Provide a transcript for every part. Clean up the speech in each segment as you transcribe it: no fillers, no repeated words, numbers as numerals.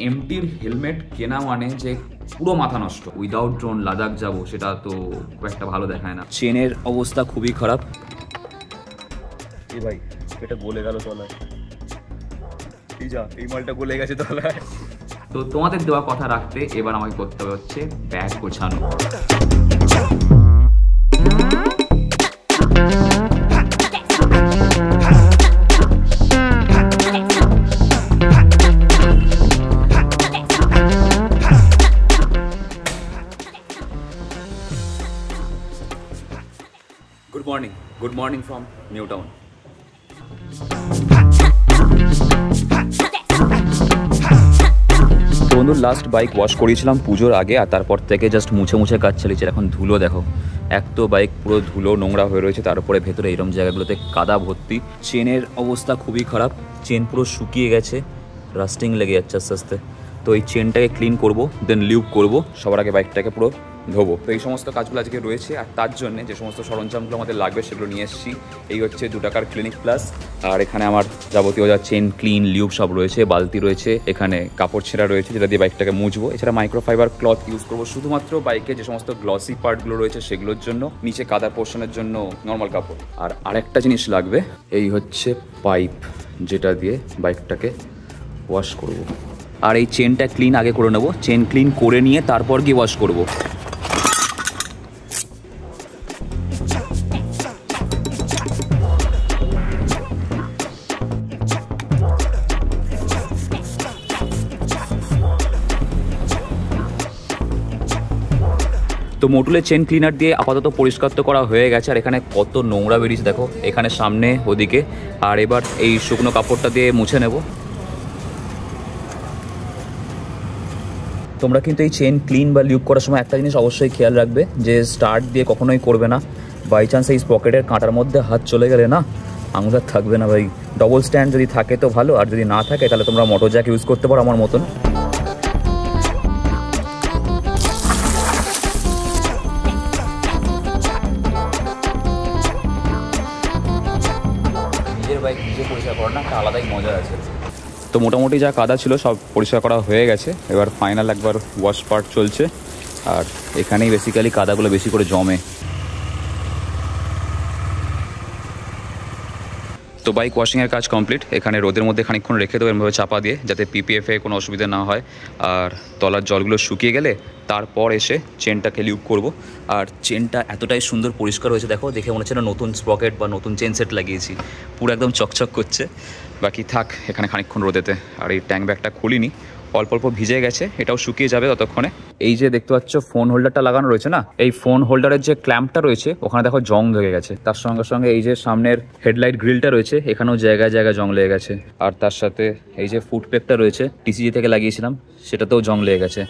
এমটির helmet কেনা মানে যে পুরো মাথা নষ্ট। উইদাউট ড্রোন লাদাখ যাব সেটা তো খুব একটা ভালো দেখায় না। চেনের অবস্থা খুবই খারাপ। এই ভাই এটা গলে গেল তলায়, এই যা এই মালটা গলে গেছে তলায়। তো তোমাদের দেওয়া কথা রাখতে এবার আমাকে করতে হবে হচ্ছে ব্যাগ গোছানো। Good morning from Newtown. বন্ধুর লাস্ট বাইক ওয়াশ করিয়েছিলাম পুজোর আগে, আর তারপর থেকে জাস্ট মুছে মুছে কাজ চালিয়েছে। এখন ধুলো দেখো, এক তো বাইক পুরো ধুলো নোংরা হয়ে রয়েছে, তারপরে ভেতরে এরকম জায়গাগুলোতে কাদা ভর্তি। চেনের অবস্থা খুবই খারাপ, চেন পুরো শুকিয়ে গেছে, রাস্টিং লেগে যাচ্ছে আস্তে আস্তে। তো এই চেনটাকে ক্লিন করব, দেন লিউব করব, সবার আগে বাইকটাকে পুরো ধোবো। তো এই সমস্ত কাজগুলো আজকে রয়েছে, আর তার জন্য যে সমস্ত সরঞ্জামগুলো আমাদের লাগবে সেগুলো নিয়ে এসেছি। এই হচ্ছে 2 টাকার ক্লিনিক প্লাস, আর এখানে আমার যাবতীয় যা চেন ক্লিন লিউব সব রয়েছে, বালতি রয়েছে, এখানে কাপড় ছেঁড়া রয়েছে যেটা দিয়ে বাইকটাকে মুছবো। এছাড়া মাইক্রোফাইবার ক্লথ ইউজ করবো শুধুমাত্র বাইকে যে সমস্ত গ্লসি পার্টগুলো রয়েছে সেগুলোর জন্য, নিচে কাদা পোর্শনের জন্য নর্মাল কাপড়। আর আরেকটা জিনিস লাগবে, এই হচ্ছে পাইপ যেটা দিয়ে বাইকটাকে ওয়াশ করব। আর এই চেনটা ক্লিন আগে করে নেবো, চেন ক্লিন করে নিয়ে তারপর গিয়ে ওয়াশ করবো। তো মোটুলের চেন ক্লিনার দিয়ে আপাতত পরিষ্কার তো করা হয়ে গেছে, আর এখানে কত নোংরা বেরিয়েছে দেখো, এখানে সামনে ওদিকে। আর এবার এই শুকনো কাপড়টা দিয়ে মুছে নেব। তোমরা কিন্তু এই চেন ক্লিন বা লিউব করার সময় একটা জিনিস অবশ্যই খেয়াল রাখবে, যে স্টার্ট দিয়ে কখনোই করবে না। বাই চান্স এই পকেটের কাঁটার মধ্যে হাত চলে গেলে না, আঙুল আর থাকবে না ভাই। ডবল স্ট্যান্ড যদি থাকে তো ভালো, আর যদি না থাকে তাহলে তোমরা মোটর জ্যাক ইউজ করতে পারো আমার মতন। বাইক নিজে পরিষ্কার করার না একটা আলাদাই মজা আছে। তো মোটামুটি যা কাদা ছিল সব পরিষ্কার করা হয়ে গেছে, এবার ফাইনাল একবার ওয়াশ পার্ট চলছে, আর এখানেই বেসিক্যালি কাদাগুলো বেশি করে জমে। তো বাইক ওয়াশিংয়ের কাজ কমপ্লিট। এখানে রোদের মধ্যে খানিকক্ষণ রেখে দেবো এরমভাবে চাপা দিয়ে, যাতে পিপিএফে কোনো অসুবিধা না হয়। আর তলার জলগুলো শুকিয়ে গেলে তারপর এসে চেনটাকে লিউব করব। আর চেনটা এতটাই সুন্দর পরিষ্কার হয়েছে দেখো, দেখে মনে হচ্ছে না নতুন স্প্রকেট বা নতুন চেন সেট লাগিয়েছি, পুরো একদম চকচক করছে। বাকি থাক এখানে খানিকক্ষণ রোদেতে। আর এই ট্যাঙ্ক ব্যাগটা খুলিনি, অল্প অল্প ভিজে গেছে, এটাও শুকিয়ে যাবে ততক্ষণে। এই যে দেখতে পাচ্ছ ফোন হোল্ডারটা লাগানো রয়েছে না, এই ফোন হোল্ডারের যে ক্ল্যাম্পটা রয়েছে ওখানে দেখো জং লেগে গেছে। তার সঙ্গে সঙ্গে এই যে সামনের হেডলাইট গ্রিলটা রয়েছে এখানেও জায়গায় জায়গায় জং লেগে গেছে। আর তার সাথে এই যে ফুট পেকটা রয়েছে টিসিজি থেকে লাগিয়েছিলাম সেটাতেও জং লেগে গেছে।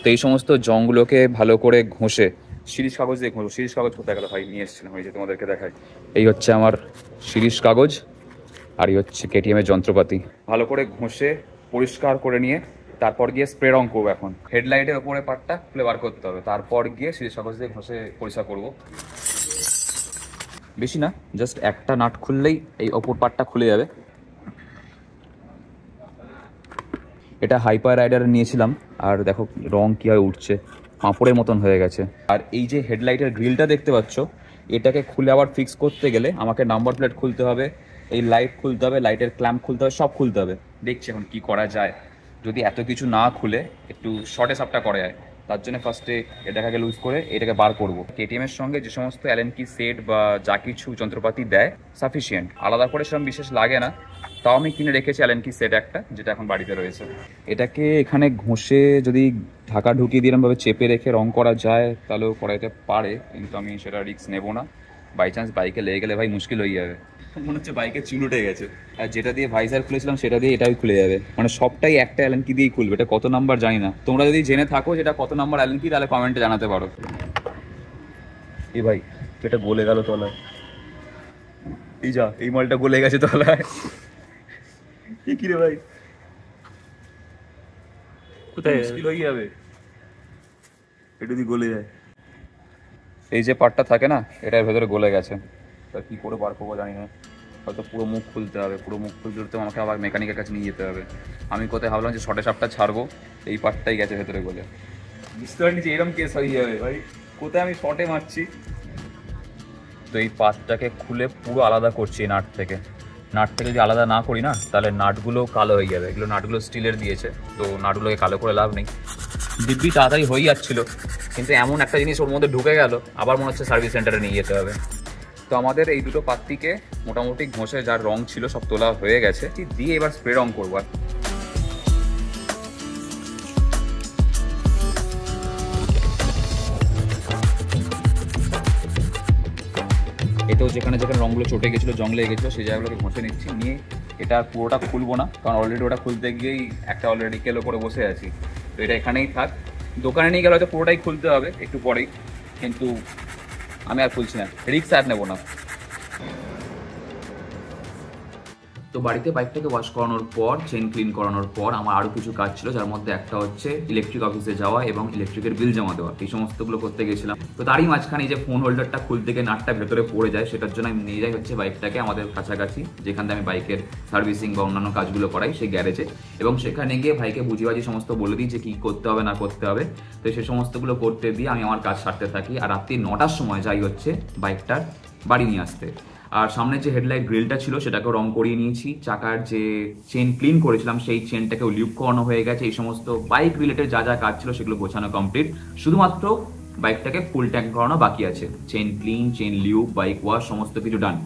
তো এই সমস্ত জংগুলোকে ভালো করে ঘষে, শিরিষ কাগজ দিয়ে ঘষবো। শিরিষ কাগজ কোথায় গেল ভাই, নিয়ে এসেছিলাম, এই যে তোমাদেরকে দেখাই। এই হচ্ছে আমার শিরিষ কাগজ, আর এই হচ্ছে কেটিএমের যন্ত্রপাতি। ভালো করে ঘষে পরিষ্কার করে নিয়ে তারপর গিয়ে স্প্রে রং করবো। এখন হেডলাইটের ওপরে পার্টটা খুলে বার করতে হবে, তারপর গিয়ে শিরিষ কাগজ দিয়ে ঘষে পরিষ্কার করবো। বেশি না, জাস্ট একটা নাট খুললেই এই ওপর পার্টটা খুলে যাবে। এটা হাইপার রাইডার নিয়েছিলাম, আর দেখো রং কীভাবে উঠছে, পাঁপড়ের মতন হয়ে গেছে। আর এই যে হেডলাইটের গ্রিলটা দেখতে পাচ্ছ, এটাকে খুলে আবার ফিক্স করতে গেলে আমাকে নাম্বার প্লেট খুলতে হবে, এই লাইট খুলতে হবে, লাইটের ক্ল্যাম্প খুলতে হবে, সব খুলতে হবে। দেখছি এখন কি করা যায়, যদি এত কিছু না খুলে একটু শর্টে সাপটা করা যায়। তার জন্য ফার্স্টে এটাকে লুজ করে এটাকে বার করব। কেটিএমের সঙ্গে যে সমস্ত অ্যালেন কি সেট বা যা কিছু যন্ত্রপাতি দেয় সাফিসিয়েন্ট, আলাদা করে সেরকম বিশেষ লাগে না। তাও আমি কিনে রেখেছি অ্যালেন কি সেট একটা, যেটা এখন বাড়িতে রয়েছে। এটাকে এখানে ঘষে যদি ঢাকা ঢুকিয়ে দিলামভাবে চেপে রেখে রং করা যায় তাহলেও করা যেতে পারে, কিন্তু আমি সেটা রিস্ক নেবো না। বাই চান্স বাইকে লেগে গেলে ভাই মুশকিল হয়ে যাবে, মনে হচ্ছে বাইকে চুল উঠে গেছে। আর যেটা দিয়ে ভাইজার খুলেছিলাম সেটা দিয়ে এটাই খুলে যাবে, মানে সবটাই একটা অ্যালেন কি দিয়েই খুলবে। এটা কত নাম্বার জানি না, তোমরা যদি জেনে থাকো যেটা কত নাম্বার অ্যালেন কি তাহলে কমেন্টে জানাতে পারো। এ ভাই এটা গলে গেল তলায়, এই যা এই মালটা গলে গেছে তলায়। কি রে ভাই, কোথায় মুশকিল হয়ে যাবে এটা যদি গলে যায়। এই যে পার্টটা থাকে না, এটার ভেতরে গলে গেছে, তা কি করে বার করবো জানি না। হয়তো পুরো মুখ খুলতে হবে, পুরো মুখ খুলতে আমাকে আবার মেকানিকের কাছে নিয়ে যেতে হবে। আমি কোথায় ভাবলাম যে শর্টে সাপটা ছাড়বো, এই পার্টটাই গেছে ভেতরে বলে। বুঝতে পারিনি যে এরকম কেস হয়ে যাবে ভাই, কোথায় আমি শর্টে মারছি। তো এই পার্টটাকে খুলে পুরো আলাদা করছি নাট থেকে। নাট থেকে যদি আলাদা না করি না, তাহলে নাটগুলো কালো হয়ে যাবে। এগুলো নাটগুলো স্টিলের দিয়েছে, তো নাটগুলোকে কালো করে লাভ নেই। দিব্যি তাড়াতাড়ি হয়ে যাচ্ছিল, কিন্তু এমন একটা জিনিস ওর মধ্যে ঢুকে গেল, আবার মনে হচ্ছে সার্ভিস সেন্টারে নিয়ে যেতে হবে। তো আমাদের এই দুটো পাত্তিকে মোটামুটি ঘষে যার রং ছিল সব তোলা হয়ে গেছে, দিয়ে এবার স্প্রে রং করবো। এতেও যেখানে যেখানে রঙগুলো চটে গেছিলো, জং লেগে গেছিলো, সেই জায়গাগুলোকে ঘষে নিচ্ছি। নিয়ে এটা পুরোটা খুলবো না, কারণ অলরেডি ওটা খুলতে গিয়েই একটা অলরেডি কেলো করে বসে আছি। তো এটা এখানেই থাক। দোকানে নিয়ে গেলে হয়তো পুরোটাই খুলতে হবে একটু পরেই, কিন্তু আমি আর খুলছি না, রিস্ক আর নেবো না। তো বাড়িতে বাইকটাকে ওয়াশ করানোর পর, চেন ক্লিন করানোর পর আমার আরও কিছু কাজ ছিল, যার মধ্যে একটা হচ্ছে ইলেকট্রিক অফিসে যাওয়া এবং ইলেকট্রিকের বিল জমা দেওয়া। এই সমস্তগুলো করতে গেছিলাম। তো তারই মাঝখানে যে ফোন হোল্ডারটা খুলতে গিয়ে নাটটা ভেতরে পড়ে যায়, সেটার জন্য আমি নিয়ে যাই হচ্ছে বাইকটাকে আমাদের কাছাকাছি, যেখান থেকে আমি বাইকের সার্ভিসিং বা অন্যান্য কাজগুলো করাই, সেই গ্যারেজে। এবং সেখানে গিয়ে ভাইকে বুঝিবাজি সমস্ত বলে দিই যে কী করতে হবে না করতে হবে। তো সেই সমস্তগুলো করতে দিয়ে আমি আমার কাজ সারতে থাকি। আর রাত্রি 9টার সময় যাই হচ্ছে বাইকটার বাড়ি নিয়ে আসতে। আর সামনে যে হেডলাইট গ্রিলটা ছিল সেটাকেও রং করিয়ে নিয়েছি। চাকার যে চেন ক্লিন করেছিলাম সেই চেনটাকেও লিউক করানো হয়ে গেছে। এই সমস্ত বাইক রিলেটেড যা যা কাজ ছিল সেগুলো গোছানো কমপ্লিট। শুধুমাত্র বাইকটাকে ফুল ট্যাঙ্ক করানো বাকি আছে। Chain clean, chain Luke, bike wash সমস্ত কিছু ডান।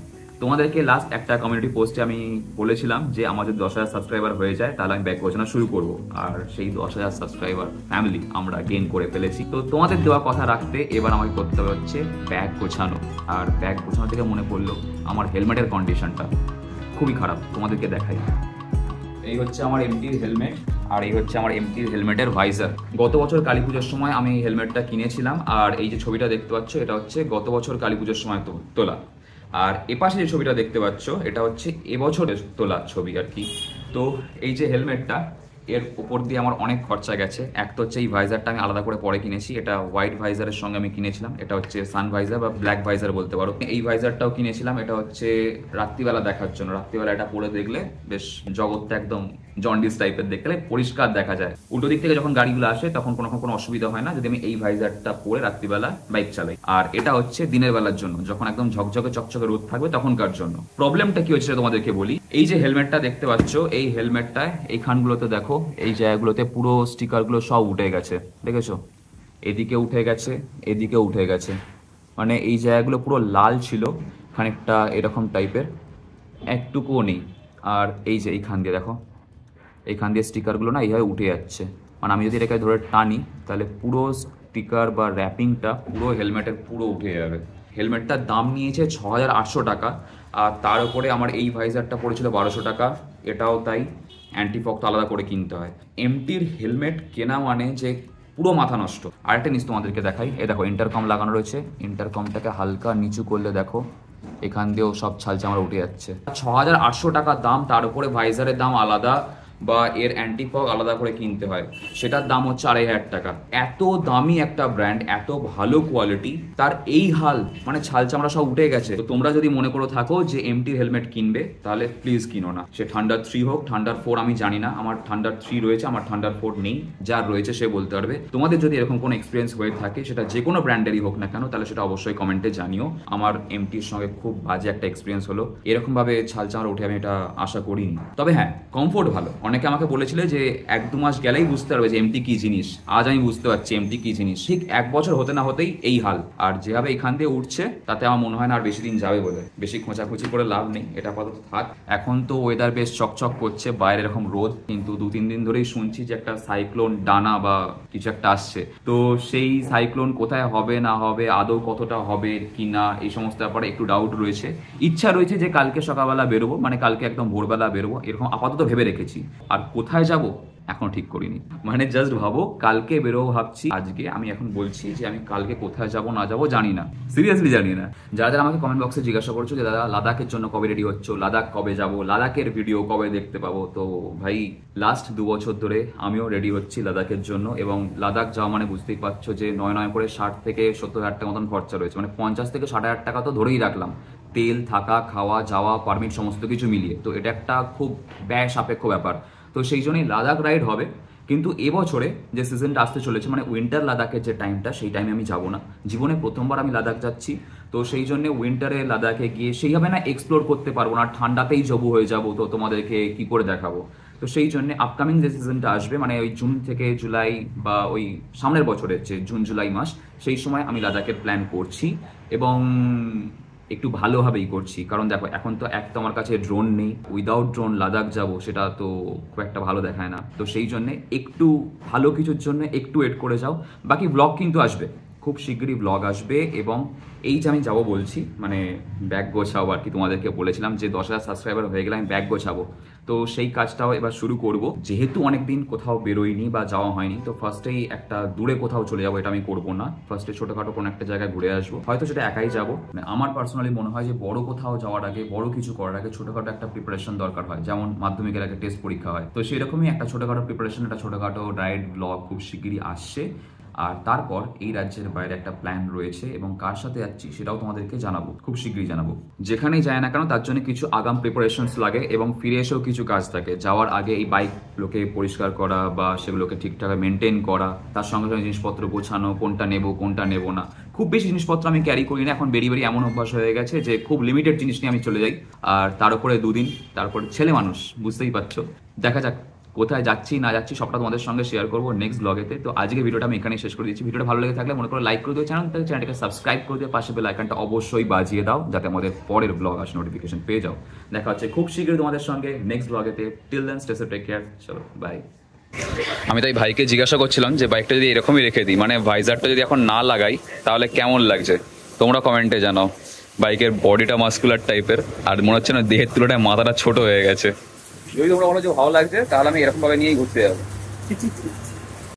তোমাদেরকে লাস্ট একটা কমিউনিটি পোস্টে আমি বলেছিলাম যে আমাদের 10,000 সাবস্ক্রাইবার হয়ে যায় তাহলে আমি ব্যাগ গোছানো শুরু করব। আর সেই 10,000 সাবস্ক্রাইবার ফ্যামিলি আমরা গেইন করে ফেলেছি। তো তোমাদের দেওয়া কথা রাখতে এবার আমাকে করতে হবে হচ্ছে ব্যাগ গোছানো। আর ব্যাগ গোছানো থেকে মনে পড়লো আমার হেলমেটের কন্ডিশনটা খুবই খারাপ, তোমাদেরকে দেখাই। এই হচ্ছে আমার এমটির হেলমেট, আর এই হচ্ছে আমার এমটির হেলমেটের ভাইজার। গত বছর কালী পুজোর সময় আমি এই হেলমেটটা কিনেছিলাম। আর এই যে ছবিটা দেখতে পাচ্ছ এটা হচ্ছে গত বছর কালী পুজোর সময় তোলা। আর এপাশে যে ছবিটা দেখতে পাচ্ছ এটা হচ্ছে এবছরের তোলা ছবি আর কি। তো এই যে হেলমেটটা, এর উপর দিয়ে আমার অনেক খরচা গেছে। এক তো হচ্ছে এই ভাইজারটা আমি আলাদা করে পরে কিনেছি, এটা হোয়াইট ভাইজারের সঙ্গে আমি কিনেছিলাম। এটা হচ্ছে সান ভাইজার বা ব্ল্যাক ভাইজার বলতে পারো। এই ভাইজারটাও কিনেছিলাম, এটা হচ্ছে রাত্রিবেলা দেখার জন্য। রাত্রিবেলা এটা পরে দেখলে বেশ জগৎটা একদম জন্ডিস টাইপের দেখতে, পরিষ্কার দেখা যায়। উল্টো দিক থেকে যখন গাড়িগুলো আসে তখন কোনো অসুবিধা হয় না যদি আমি এই ভাইজারটা পরে রাত্রিবেলা বাইক চালাই। আর এটা হচ্ছে দিনের বেলার জন্য, যখন একদম ঝকঝকে চকচকে রোদ থাকবে তখনকার জন্য। প্রবলেমটা কি হচ্ছে তোমাদেরকে বলি। এই যে হেলমেটটা দেখতে পাচ্ছ, এই হেলমেটটায় এইখানগুলোতে দেখো এই জায়গাগুলোতে পুরো স্টিকারগুলো সব উঠে গেছে, দেখেছো? এদিকে উঠে গেছে, এদিকে উঠে গেছে, মানে এই জায়গাগুলো পুরো লাল ছিল খানিকটা এরকম টাইপের, একটুকুও নেই। আর এই যে এইখান দিয়ে দেখো, এইখান দিয়ে স্টিকারগুলো না এইভাবে উঠে যাচ্ছে। মানে আমি যদি এটাকে ধরে টানি তাহলে পুরো স্টিকার বা র্যাপিংটা পুরো হেলমেটের পুরো উঠে যাবে। হেলমেটটার দাম নিয়েছে 6,800 টাকা। আর তার উপরে আমার এই ভাইজারটা পড়েছিল 1200 টাকা, এটাও তাই। অ্যান্টিফগ তো আলাদা করে কিনতে হয়। এমটির হেলমেট কেনা মানে যে পুরো মাথা নষ্ট। আরেকটা জিনিস তোমাদেরকে দেখাই, এই দেখো ইন্টারকম লাগানো রয়েছে। ইন্টারকমটাকে হালকা নিচু করলে দেখো এখান দিয়েও সব ছালচামড়া উঠে যাচ্ছে। 6,800 টাকা দাম, তার উপরে ভাইজারের দাম আলাদা বা এর অ্যান্টিফগ আলাদা করে কিনতে হয়, সেটার দাম হচ্ছে 2,500 টাকা। এত দামি একটা ব্র্যান্ড, এত ভালো কোয়ালিটি, তার এই হাল, মানে ছাল চামড়া সব উঠে গেছে। তো তোমরা যদি মনে করে থাকো যে এমটির হেলমেট কিনবে তাহলে প্লিজ কিনো না। সে থান্ডার 3 হোক, থান্ডার 4 আমি জানি না, আমার থান্ডার 3 রয়েছে, আমার থান্ডার 4 নেই। যার রয়েছে সে বলতে পারবে। তোমাদের যদি এরকম কোনো এক্সপিরিয়েন্স হয়ে থাকে, সেটা যে কোনো ব্র্যান্ডেরই হোক না কেন, তাহলে সেটা অবশ্যই কমেন্টে জানিও। আমার এমটির সঙ্গে খুব বাজে একটা এক্সপিরিয়েন্স হলো, এরকমভাবে ছাল চামড়া উঠে আমি এটা আশা করিনি। তবে হ্যাঁ, কমফোর্ট ভালো। অনেকে আমাকে বলেছিল যে 1-2 মাস গেলেই বুঝতে পারবে যে এমটি কি জিনিস। আজ আমি বুঝতে পারছি এমটি কি জিনিস। ঠিক 1 বছর হতে না হতেই এই হাল। আর যেভাবে এখান দিয়ে উঠছে তাতে আমার মনে হয় না আর বেশি দিন যাবে বলে। বেশি খোঁচাখুচি করে লাভ নেই, এটা আপাতত থাক। এখন তো ওয়েদার বেশ চকচক করছে, বাইরে এরকম রোদ, কিন্তু 2-3 দিন ধরেই শুনছি যে একটা সাইক্লোন ডানা বা কিছু একটা আসছে। তো সেই সাইক্লোন কোথায় হবে না হবে, আদৌ কতটা হবে কি না, এই সমস্ত ব্যাপারে একটু ডাউট রয়েছে। ইচ্ছা রয়েছে যে কালকে সকালবেলা বেরোবো, মানে কালকে একদম ভোরবেলা বেরোবো, এরকম আপাতত ভেবে রেখেছি। আর কোথায় যাব এখনো ঠিক করিনি, মানে জাস্ট ভাবো কালকে বেরোবো ভাবছি। আজকে আমি এখন বলছি যে আমি কালকে কোথায় যাব না যাব জানি না, সিরিয়াসলি জানি না। যারা যারা আমাকে কমেন্ট বক্সে জিজ্ঞাসা করছো যে দাদা লাদাখের জন্য কবে রেডি হচ্ছ, লাদাখ কবে যাব, লাদাখের ভিডিও কবে দেখতে পাবো, তো ভাই লাস্ট 2 বছর ধরে আমিও রেডি হচ্ছি লাদাখের জন্য। এবং লাদাখ যাওয়া মানে বুঝতেই পারছো যে নয় করে 60 থেকে 70 হাজার টাকা মতন খরচা রয়েছে, মানে 50 থেকে 60 হাজার টাকা তো ধরেই রাখলাম তেল, থাকা, খাওয়া, যাওয়া, পারমিট সমস্ত কিছু মিলিয়ে। তো এটা একটা খুব ব্যয় সাপেক্ষ ব্যাপার। তো সেই জন্যই লাদাখ রাইড হবে, কিন্তু এবছরে যে সিজনটা আসতে চলেছে মানে উইন্টার লাদাখের যে টাইমটা, সেই টাইমে আমি যাব না। জীবনে প্রথমবার আমি লাদাখ যাচ্ছি, তো সেই জন্য উইন্টারে লাদাখে গিয়ে সেইভাবে না এক্সপ্লোর করতে পারবো না, ঠান্ডাতেই জবু হয়ে যাব, তো তোমাদেরকে কি করে দেখাবো। তো সেই জন্য আপকামিং যে সিজনটা আসবে মানে ওই জুন থেকে জুলাই বা ওই সামনের বছরের যে জুন জুলাই মাস, সেই সময় আমি লাদাখের প্ল্যান করছি এবং একটু ভালোভাবেই করছি। কারণ দেখো এখন তো এক তো আমার কাছে ড্রোন নেই, উইদাউট ড্রোন লাদাখ যাব সেটা তো খুব একটা ভালো দেখায় না। তো সেই জন্যে একটু ভালো কিছুর জন্য একটু ওয়েট করে যাও। বাকি ব্লগ কিন্তু আসবে, খুব শীঘ্রই ব্লগ আসবে। এবং এই যে আমি যাবো বলছি মানে ব্যাগ গোছাবো আর কি, তোমাদেরকে বলেছিলাম যে 10,000 সাবস্ক্রাইবার হয়ে গেলে আমি ব্যাগ গোছাবো, তো সেই কাজটাও এবার শুরু করব। যেহেতু অনেকদিন কোথাও বেরোয়নি বা যাওয়া হয়নি, তো ফার্স্টেই একটা দূরে কোথাও চলে যাবো, এটা আমি করবো না। ফার্স্টে ছোটখাটো কোনো একটা জায়গায় ঘুরে আসবো, হয়তো সেটা একাই যাবো। মানে আমার পার্সোনালি মনে হয় যে বড় কোথাও যাওয়ার আগে, বড় কিছু করার আগে ছোটখাটো একটা প্রিপারেশন দরকার হয়, যেমন মাধ্যমিকের আগে টেস্ট পরীক্ষা হয়। তো সেরকমই একটা ছোটখাটো প্রিপারেশন, একটা ছোটখাটো রাইড ব্লগ খুব শিগগিরই আসছে। আর তারপর এই রাজ্যের বাইরে একটা প্ল্যান রয়েছে এবং কার সাথে যাচ্ছি সেটাও তোমাদেরকে জানাবো, খুব শীঘ্রই জানাবো। যেখানেই যায় না কেন তার জন্য কিছু আগাম প্রিপারেশনস লাগে এবং ফিরে এসেও কিছু কাজ থাকে। যাওয়ার আগে এই বাইকগুলোকে পরিষ্কার করা বা সেগুলোকে ঠিকঠাক মেনটেন করা, তার সঙ্গে সঙ্গে জিনিসপত্র গোছানো, কোনটা নেবো কোনটা নেবো না। খুব বেশি জিনিসপত্র আমি ক্যারি করি না এখন, বেরিয়ে এমন অভ্যাস হয়ে গেছে যে খুব লিমিটেড জিনিস নিয়ে আমি চলে যাই। আর তার উপরে দুদিন, তারপরে ছেলে মানুষ বুঝতেই পারছো। দেখা যাক কোথায় যাচ্ছি না যাচ্ছি সবটা তোমাদের সঙ্গে শেয়ার করবো নেক্সট ব্লগেতে। তো আজকে ভিডিওটা আমি এখানেই শেষ করে দিচ্ছি। ভিডিওটা ভালো লেগে থাকলে মনে করো লাইক করে দিও, চ্যানেলটাকে সাবস্ক্রাইব করে দিও, পাশে বেল আইকনটা অবশ্যই বাজিয়ে দাও যাতে আমাদের পরের ব্লগ আসে নোটিফিকেশন পেয়ে যাও। দেখা হচ্ছে খুব শীঘ্রই তোমাদের সঙ্গে নেক্সট ব্লগেতে। Till then stay safe, take care, চলো বাই। আমি তাই ভাইকে জিজ্ঞাসা করছিলাম যে বাইকটা যদি এরকমই রেখে দিই, মানে ভাইজারটা যদি এখন না লাগাই তাহলে কেমন লাগছে, তোমরা কমেন্টে জানাও। বাইকের বডিটা মাস্কুলার টাইপের, আর মনে হচ্ছে না দেহের তুলনায় মাথাটা ছোট হয়ে গেছে। যদি তোমরা বলো যে ভালো লাগছে তাহলে আমি এরকম ভাবে নিয়েই ঘুরতে যাবো।